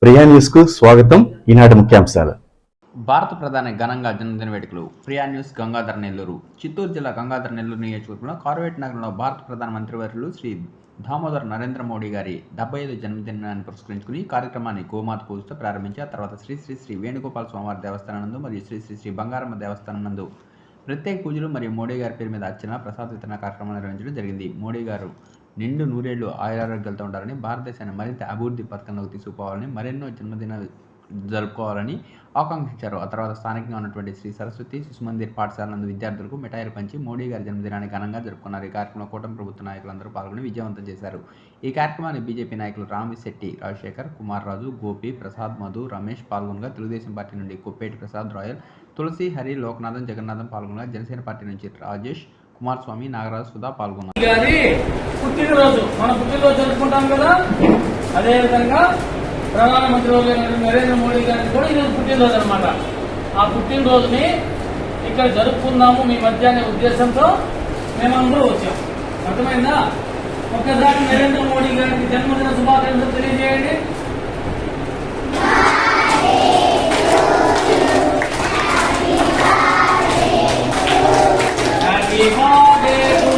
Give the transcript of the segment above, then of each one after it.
Priya news కు స్వాగతం. ఈనాటి ముఖ్యాంశాలు. భారత ప్రధాని ఘనంగా జన్మదిన వేడుకలు. ప్రియా న్యూస్ గంగాధర నెల్లూరు. చిత్తూరు జిల్లా గంగాధర నెల్లూరు నియోజకవర్గంలో కార్వేట్ నగరంలో భారత ప్రధాన మంత్రివర్యులు శ్రీ దామోదర్ నరేంద్ర మోడీ గారి 75వ జన్మదినాన్ని పురస్కరించుకుని కార్యక్రమాన్ని గోమాత పూజతో ప్రారంభించి ఆ తర్వాత శ్రీ శ్రీ శ్రీ వేణుగోపాల స్వామివారి దేవస్థానం నందు మరియు శ్రీ శ్రీ శ్రీ బంగారమ్మ దేవస్థానం నందు ప్రత్యేక పూజలు మరియు మోడీ గారి పేరు మీద అర్చన ప్రసాద వితరణ కార్యక్రమాలు నిర్వహించడం జరిగింది. మోడీ గారు నిండు నూరేళ్లు ఆయురారోగ్యాలతో ఉండాలని, భారతదేశాన్ని మరింత అభివృద్ధి పథకంలోకి తీసుకుపోవాలని, మరెన్నో జన్మదినాలు జరుపుకోవాలని ఆకాంక్షించారు. ఆ తర్వాత స్థానికంగా ఉన్నటువంటి శ్రీ సరస్వతి శిశు మందిర్ పాఠశాల నందు విద్యార్థులకు మిఠాయిలు పంచి మోడీ గారి జన్మదినాన్ని ఘనంగా జరుపుకున్నారు. ఈ కార్యక్రమంలో కూటమి ప్రభుత్వ నాయకులందరూ పాల్గొని విజయవంతం చేశారు. ఈ కార్యక్రమాన్ని బీజేపీ నాయకులు రామిశెట్టి రాజశేఖర్, కుమార్ రాజు, గోపి, ప్రసాద్, మధు, రమేష్ పాల్గొనగా తెలుగుదేశం పార్టీ నుండి కొప్పేటి ప్రసాద్ రాయల్, తులసి, హరి, లోకనాథన్, జగన్నాథం పాల్గొనగా జనసేన పార్టీ నుంచి రాజేష్, కుమారస్వామి, నాగరాజు, సుధా పాల్గొన్నారు. పుట్టినరోజు మన పుట్టినరోజు జరుపుకుంటాం కదా, అదేవిధంగా ప్రధానమంత్రి నరేంద్ర మోడీ గారికి కూడా ఈరోజు పుట్టినరోజు అనమాట. ఆ పుట్టినరోజుని ఇక్కడ జరుపుకుందాము మీ మధ్య అనే ఉద్దేశంతో మేమందరూ వచ్చాం. అర్థమైందా? ఒక్కసారి నరేంద్ర మోడీ గారికి జన్మదిన శుభాకాంక్షలు తెలియజేయండి.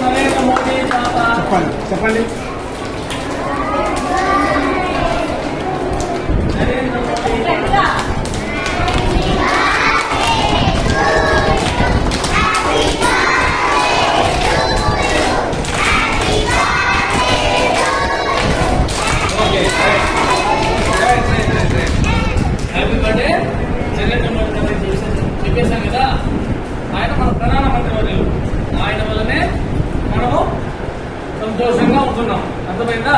నరేంద్ర మోడీ చెప్పండి. హ్యాపీ బర్త్డే నరేంద్ర మోడీ గారు చెప్పేశాం కదా. ఆయన మన ప్రధానమంత్రి వర్యులు, ఆయన వల్లనే మనము సంతోషంగా ఉంటున్నాం. అర్థమైందా?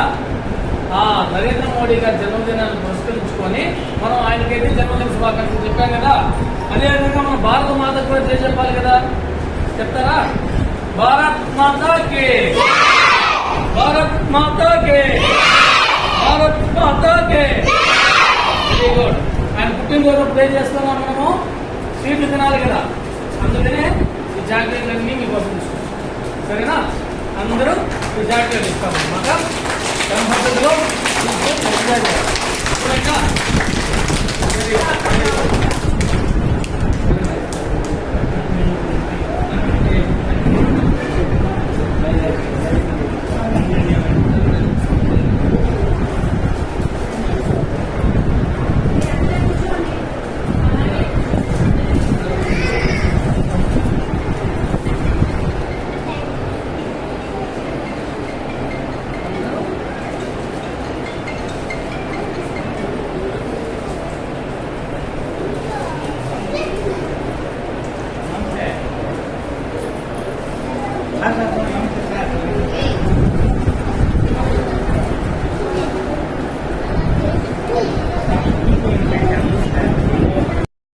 ఆ నరేంద్ర మోడీ గారి జన్మదినాన్ని పురస్కరించుకొని మనం ఆయనకైతే జన్మదిన శుభాకాంక్షలు చెప్పాం కదా. అదేవిధంగా మన భారత మాతకు కూడా చెప్పాలి కదా. చెప్తారా? భారత్ మాతాకి, భారత్ మాతాకి, భారత్ మాతాకి. Very good. ఆయన పుట్టినరోజు ప్లే చేస్తున్నాం. మనము స్వీట్లు తినాలి కదా, అందుకనే ఈ జాగ్రత్తలన్నీ మీకోసం తీసుకుంటాం. సరేనా? అందరూ ఈ జాగ్రత్తలు ఇస్తాం అన్నమాట. పద్ధతిలో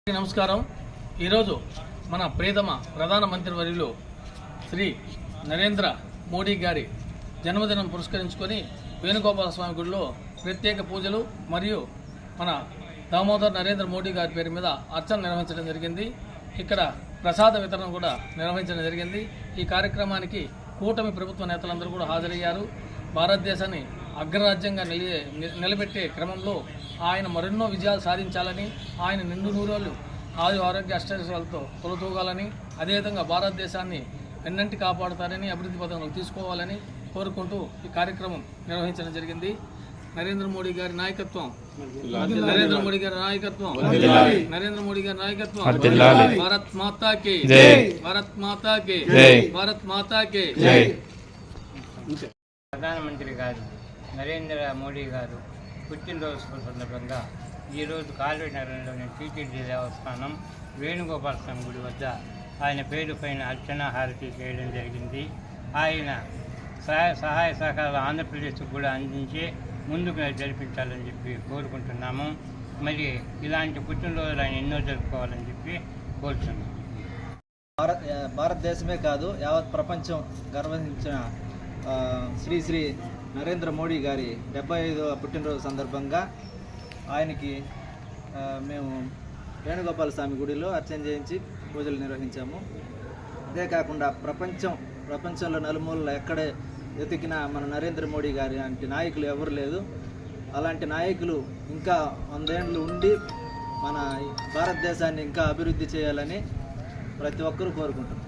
నమస్కారం. ఈరోజు మన ప్రియతమ ప్రధానమంత్రి వర్యులు శ్రీ నరేంద్ర మోడీ గారి జన్మదినం పురస్కరించుకొని వేణుగోపాల స్వామి గుడిలో ప్రత్యేక పూజలు మరియు మన దామోదర్ నరేంద్ర మోడీ గారి పేరు మీద అర్చన నిర్వహించడం జరిగింది. ఇక్కడ ప్రసాద వితరణ కూడా నిర్వహించడం జరిగింది. ఈ కార్యక్రమానికి కూటమి ప్రభుత్వ నేతలందరూ కూడా హాజరయ్యారు. భారతదేశాన్ని అగ్రరాజ్యంగా నిలబెట్టే క్రమంలో ఆయన మరెన్నో విజయాలు సాధించాలని, ఆయన నిండు నూరేళ్లు ఆరోగ్య అష్టైశ్వర్యాలతో తొలతూగాలని, అదేవిధంగా భారతదేశాన్ని ఎన్నంటి కాపాడుతారని, అభివృద్ధి పథకంలోకి తీసుకోవాలని కోరుకుంటూ ఈ కార్యక్రమం నిర్వహించడం జరిగింది. నరేంద్ర మోడీ గారి నాయకత్వం, నరేంద్ర మోడీ గారి నాయకత్వం, నరేంద్ర మోడీ గారి నాయకత్వం. భారత్ మాతాకి, భారత్ మాతాకి, భారత్ మాతాకి. ప్రధానమంత్రి గారు నరేంద్ర మోడీ గారు పుట్టినరోజు సందర్భంగా ఈరోజు కార్వేట్ నగరంలోని టీటీడీ దేవస్థానం వేణుగోపాల స్వామి గుడి వద్ద ఆయన పేరు పైన అర్చన హారతి చేయడం జరిగింది. ఆయన సహాయ సహకారాలు ఆంధ్రప్రదేశ్కు కూడా అందించి ముందుకు జరిపించాలని చెప్పి కోరుకుంటున్నాము. మరి ఇలాంటి పుట్టినరోజులు ఆయన ఎన్నో జరుపుకోవాలని చెప్పి కోరుతున్నాము. భారతదేశమే కాదు యావత్ ప్రపంచం గర్వించిన శ్రీ శ్రీ నరేంద్ర మోడీ గారి 75వ పుట్టినరోజు సందర్భంగా ఆయనకి మేము వేణుగోపాల స్వామి గుడిలో అర్చన చేయించి పూజలు నిర్వహించాము. అదే కాకుండా ప్రపంచంలో నలుమూలలో ఎక్కడ వెతికినా మన నరేంద్ర మోడీ గారి లాంటి నాయకులు ఎవరు లేదు. అలాంటి నాయకులు ఇంకా 100 ఏళ్ళు ఉండి మన భారతదేశాన్ని ఇంకా అభివృద్ధి చేయాలని ప్రతి ఒక్కరూ కోరుకుంటున్నారు.